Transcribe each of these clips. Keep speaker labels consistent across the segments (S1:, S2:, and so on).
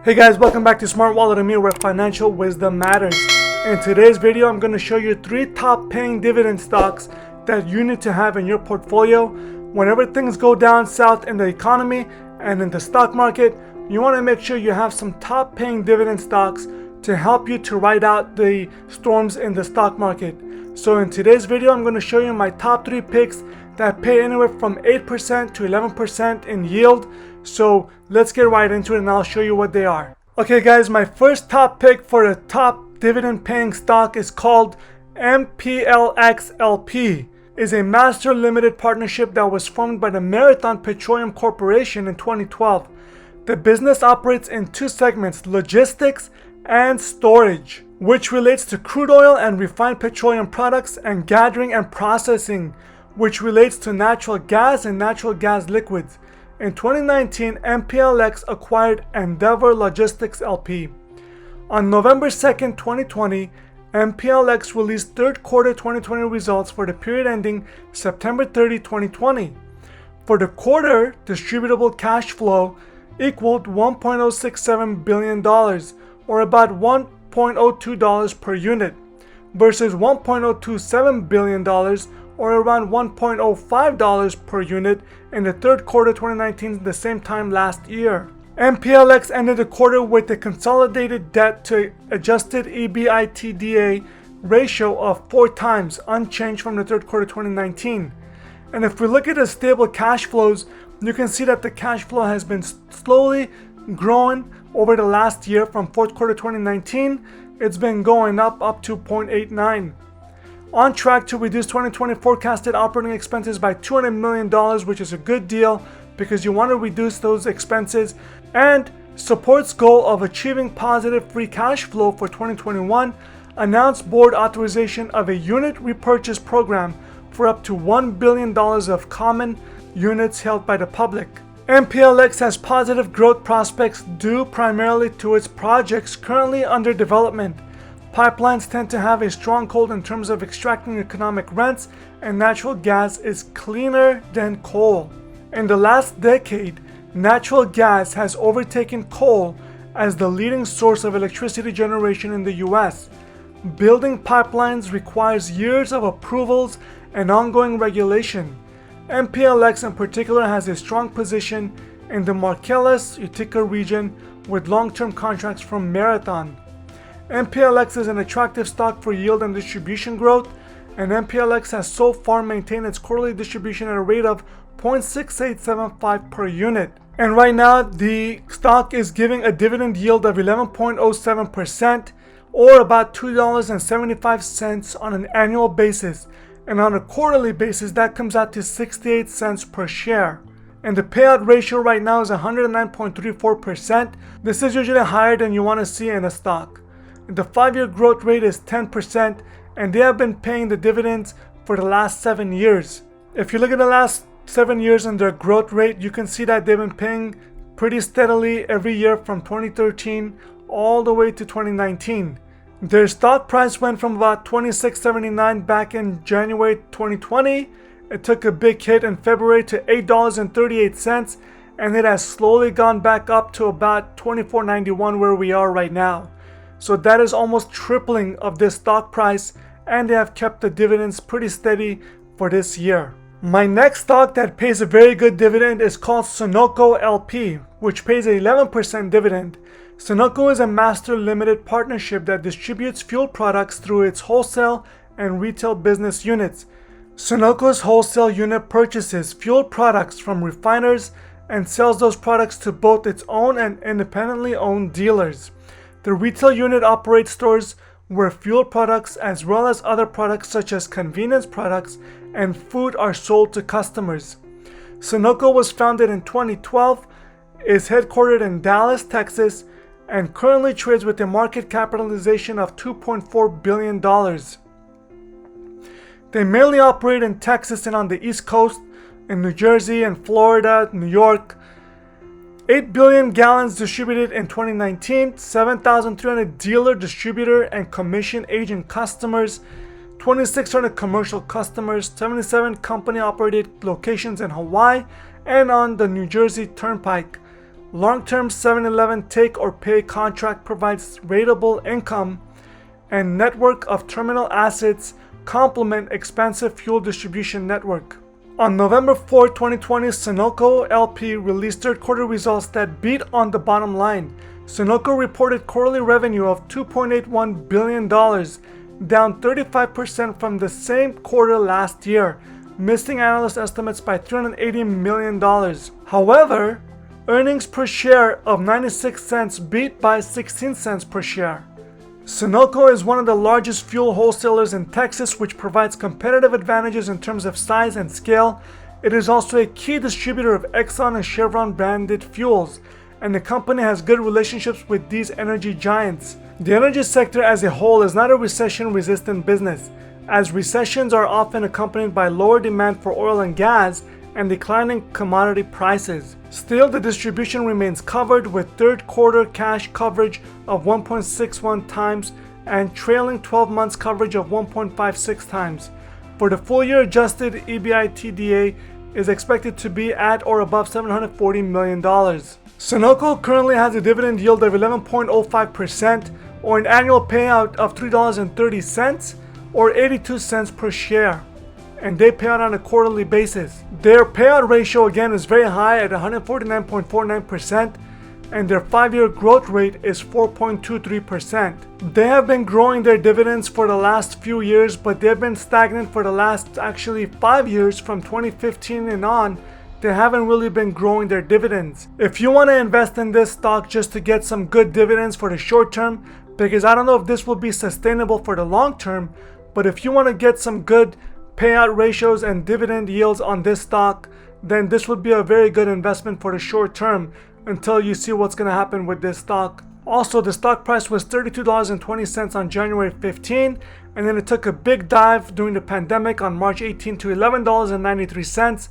S1: Hey guys, welcome back to Smart Wallet and Me, where financial wisdom matters. In today's video, I'm going to show you 3 top paying dividend stocks that you need to have in your portfolio. Whenever things go down south in the economy and in the stock market, you want to make sure you have some top paying dividend stocks to help you to ride out the storms in the stock market. So in today's video, I'm going to show you my top 3 picks that pay anywhere from 8% to 11% in yield. So let's get right into it and I'll show you what they are. Okay guys, my first top pick for a top dividend paying stock is called MPLX LP. Is a master limited partnership that was formed by the Marathon Petroleum Corporation in 2012. The business operates in 2 segments, logistics and storage, which relates to crude oil and refined petroleum products, and gathering and processing, which relates to natural gas and natural gas liquids. In 2019, MPLX acquired Endeavor Logistics LP. On November 2nd, 2020, MPLX released third quarter 2020 results for the period ending September 30, 2020. For the quarter, distributable cash flow equaled $1.067 billion, or about $1.02 per unit, versus $1.027 billion, or around $1.05 per unit in the third quarter 2019, the same time last year. MPLX ended the quarter with a consolidated debt to adjusted EBITDA ratio of 4 times, unchanged from the third quarter 2019. And if we look at the stable cash flows, you can see that the cash flow has been slowly growing over the last year. From fourth quarter 2019, it's been going up to 0.89. On track to reduce 2020 forecasted operating expenses by $200 million, which is a good deal because you want to reduce those expenses, and supports goal of achieving positive free cash flow for 2021. Announced board authorization of a unit repurchase program for up to $1 billion of common units held by the public. MPLX has positive growth prospects due primarily to its projects currently under development. Pipelines tend to have a stronghold in terms of extracting economic rents, and natural gas is cleaner than coal. In the last decade, natural gas has overtaken coal as the leading source of electricity generation in the US. Building pipelines requires years of approvals and ongoing regulation. MPLX in particular has a strong position in the Marcellus-Utica region with long-term contracts from Marathon. MPLX is an attractive stock for yield and distribution growth, and MPLX has so far maintained its quarterly distribution at a rate of 0.6875 per unit. And right now, the stock is giving a dividend yield of 11.07%, or about $2.75 on an annual basis. And on a quarterly basis, that comes out to 68 cents per share. And the payout ratio right now is 109.34%. This is usually higher than you want to see in a stock. The 5-year growth rate is 10%, and they have been paying the dividends for the last 7 years. If you look at the last 7 years and their growth rate, you can see that they've been paying pretty steadily every year from 2013 all the way to 2019. Their stock price went from about $26.79 back in January 2020. It took a big hit in February to $8.38, and it has slowly gone back up to about $24.91 where we are right now. So that is almost tripling of this stock price, and they have kept the dividends pretty steady for this year. My next stock that pays a very good dividend is called Sunoco LP, which pays an 11% dividend. Sunoco is a master limited partnership that distributes fuel products through its wholesale and retail business units. Sunoco's wholesale unit purchases fuel products from refiners and sells those products to both its own and independently owned dealers. The retail unit operates stores where fuel products as well as other products such as convenience products and food are sold to customers. Sunoco was founded in 2012, is headquartered in Dallas, Texas, and currently trades with a market capitalization of $2.4 billion. They mainly operate in Texas and on the East Coast, in New Jersey and Florida, New York. 8 billion gallons distributed in 2019, 7,300 dealer, distributor, and commission agent customers, 2,600 commercial customers, 77 company-operated locations in Hawaii and on the New Jersey Turnpike. Long-term 7-Eleven take-or-pay contract provides ratable income, and network of terminal assets complement expansive fuel distribution network. On November 4, 2020, Sunoco LP released third quarter results that beat on the bottom line. Sunoco reported quarterly revenue of $2.81 billion, down 35% from the same quarter last year, missing analyst estimates by $380 million. However, earnings per share of 96 cents beat by 16 cents per share. Sunoco is one of the largest fuel wholesalers in Texas, which provides competitive advantages in terms of size and scale. It is also a key distributor of Exxon and Chevron branded fuels, and the company has good relationships with these energy giants. The energy sector as a whole is not a recession-resistant business, as recessions are often accompanied by lower demand for oil and gas and declining commodity prices. Still, the distribution remains covered with third quarter cash coverage of 1.61 times and trailing 12 months coverage of 1.56 times. For the full year, adjusted EBITDA is expected to be at or above $740 million. Sunoco currently has a dividend yield of 11.05% or an annual payout of $3.30 or 82 cents per share, and they pay out on a quarterly basis. Their payout ratio again is very high at 149.49%, and their 5-year growth rate is 4.23%. They have been growing their dividends for the last few years, but they've been stagnant for the last actually 5 years. From 2015 and on, they haven't really been growing their dividends. If you want to invest in this stock just to get some good dividends for the short term, because I don't know if this will be sustainable for the long term, but if you want to get some good payout ratios and dividend yields on this stock, then this would be a very good investment for the short term until you see what's going to happen with this stock. Also, the stock price was $32.20 on January 15, and then it took a big dive during the pandemic on March 18 to $11.93,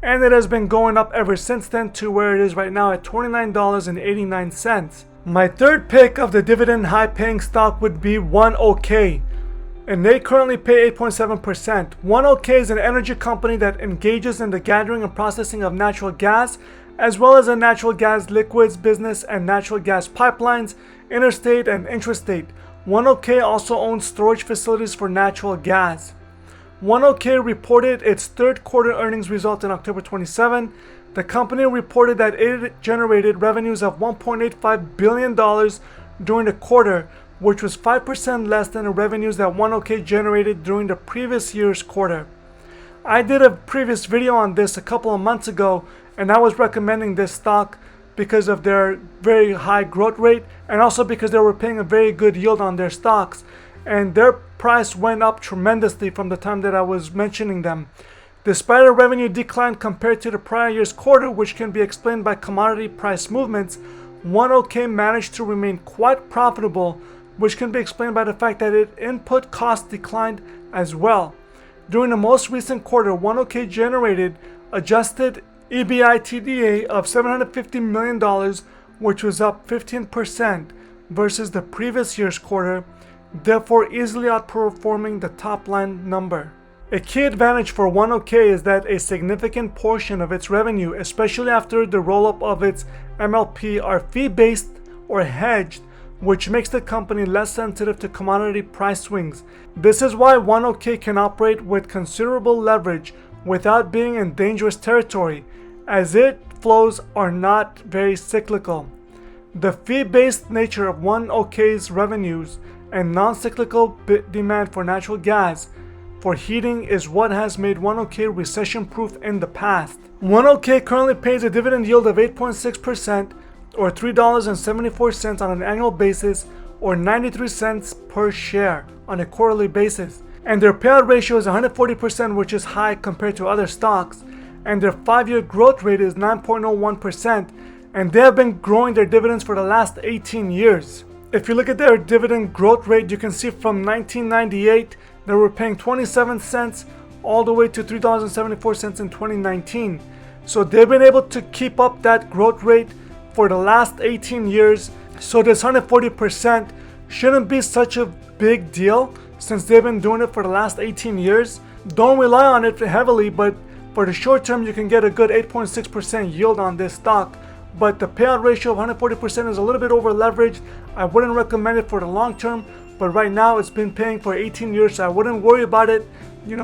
S1: and it has been going up ever since then to where it is right now at $29.89. My third pick of the dividend high paying stock would be ONEOK, and they currently pay 8.7%. ONEOK is an energy company that engages in the gathering and processing of natural gas, as well as a natural gas liquids business and natural gas pipelines, interstate and intrastate. ONEOK also owns storage facilities for natural gas. ONEOK reported its third quarter earnings result in October 27. The company reported that it generated revenues of $1.85 billion during the quarter, which was 5% less than the revenues that ONEOK generated during the previous year's quarter. I did a previous video on this a couple of months ago, and I was recommending this stock because of their very high growth rate and also because they were paying a very good yield on their stocks, and their price went up tremendously from the time that I was mentioning them. Despite a revenue decline compared to the prior year's quarter, which can be explained by commodity price movements, ONEOK managed to remain quite profitable, which can be explained by the fact that its input costs declined as well. During the most recent quarter, ONEOK generated adjusted EBITDA of $750 million, which was up 15% versus the previous year's quarter, therefore easily outperforming the top line number. A key advantage for ONEOK is that a significant portion of its revenue, especially after the roll-up of its MLP, are fee-based or hedged, which makes the company less sensitive to commodity price swings. This is why ONEOK can operate with considerable leverage without being in dangerous territory, as its flows are not very cyclical. The fee-based nature of ONEOK's revenues and non-cyclical demand for natural gas for heating is what has made ONEOK recession-proof in the past. ONEOK currently pays a dividend yield of 8.6%, or $3.74 on an annual basis, or 93 cents per share on a quarterly basis. And their payout ratio is 140%, which is high compared to other stocks. And their 5-year growth rate is 9.01%, and they have been growing their dividends for the last 18 years. If you look at their dividend growth rate, you can see from 1998, they were paying 27 cents all the way to $3.74 in 2019. So they've been able to keep up that growth rate for the last 18 years. So this 140% shouldn't be such a big deal since they've been doing it for the last 18 years. Don't rely on it heavily, but for the short term, you can get a good 8.6% yield on this stock but the payout ratio of 140% is a little bit over leveraged. I wouldn't recommend it for the long term, but right now it's been paying for 18 years, so I wouldn't worry about it,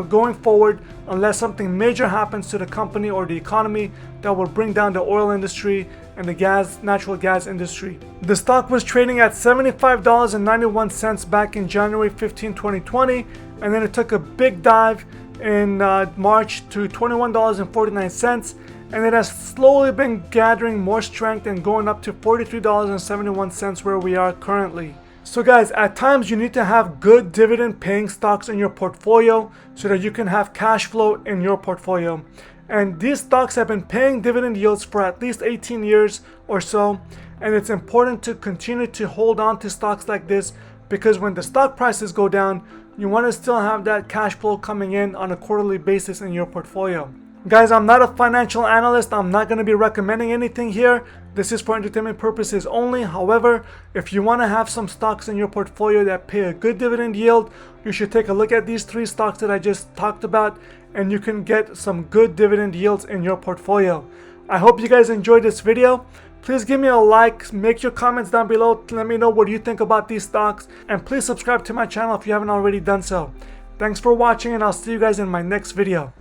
S1: going forward, unless something major happens to the company or the economy that will bring down the oil industry and the natural gas industry. The stock was trading at $75.91 back in January 15, 2020, and then it took a big dive in March to $21.49, and it has slowly been gathering more strength and going up to $43.71 where we are currently. So guys, at times you need to have good dividend paying stocks in your portfolio so that you can have cash flow in your portfolio. And these stocks have been paying dividend yields for at least 18 years or so, and it's important to continue to hold on to stocks like this, because when the stock prices go down, you want to still have that cash flow coming in on a quarterly basis in your portfolio. Guys, I'm not a financial analyst. I'm not going to be recommending anything here. This is for entertainment purposes only. However, if you want to have some stocks in your portfolio that pay a good dividend yield, you should take a look at these 3 stocks that I just talked about, and you can get some good dividend yields in your portfolio. I hope you guys enjoyed this video. Please give me a like, make your comments down below, let me know what you think about these stocks, and please subscribe to my channel if you haven't already done so. Thanks for watching, and I'll see you guys in my next video.